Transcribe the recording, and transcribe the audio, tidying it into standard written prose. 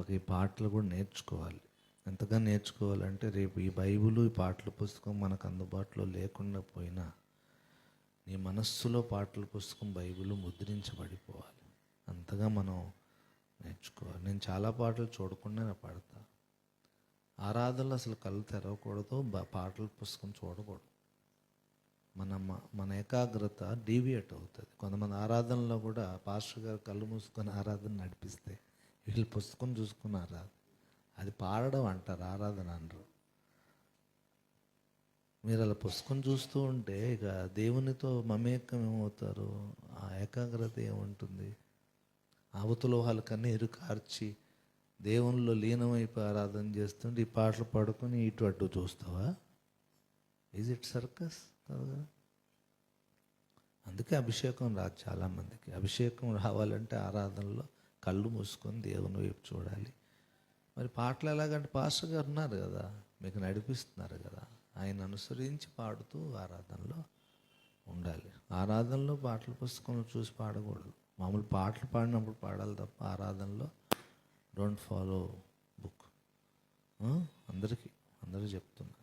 వాళ్ళకి ఈ పాటలు కూడా నేర్చుకోవాలి. ఎంతగా నేర్చుకోవాలంటే రేపు ఈ బైబిల్, ఈ పాటల పుస్తకం మనకు అందుబాటులో లేకుండా పోయినా నీ మనస్సులో పాటల పుస్తకం బైబిల్ ముద్రించబడిపోవాలి. అంతగా మనం నేర్చుకోవాలి. నేను చాలా పాటలు చూడకుండానే పాడతా. ఆరాధనలో అసలు కళ్ళు తెరవకూడదు, పాటల పుస్తకం చూడకూడదు. మన ఏకాగ్రత డీవియేట్ అవుతుంది. కొంతమంది ఆరాధనలో కూడా పాస్టర్ గారు కళ్ళు మూసుకొని ఆరాధన నడిపిస్తే వీళ్ళు పుస్తకం చూసుకుని ఆరాధన, అది పాడడం అంటారు, ఆరాధన అనరు. మీరు అలా పుస్తకం చూస్తూ ఉంటే ఇక దేవునితో మమేకం ఏమవుతారు? ఆ ఏకాగ్రత ఏముంటుంది? అవతులోహాల కన్నీరు కార్చి దేవునిలో లీనమైపోయి ఆరాధన చేస్తుంటే ఈ పాటలు పడుకొని ఇటు అటు చూస్తావా? Is it circus? కదా. అందుకే అభిషేకం రాదు చాలామందికి. అభిషేకం రావాలంటే ఆరాధనలో కళ్ళు మూసుకొని దేవుని వైపు చూడాలి. మరి పాటలు ఎలాగంటే పాస్టర్ గారు ఉన్నారు కదా, మీకు నడిపిస్తున్నారు కదా, ఆయన అనుసరించి పాడుతూ ఆరాధనలో ఉండాలి. ఆరాధనలో పాటల పుస్తకంలో చూసి పాడకూడదు. మామూలు పాటలు పాడినప్పుడు పాడాలి తప్ప ఆరాధనలో డోంట్ ఫాలో బుక్. అందరికీ చెప్తున్నా.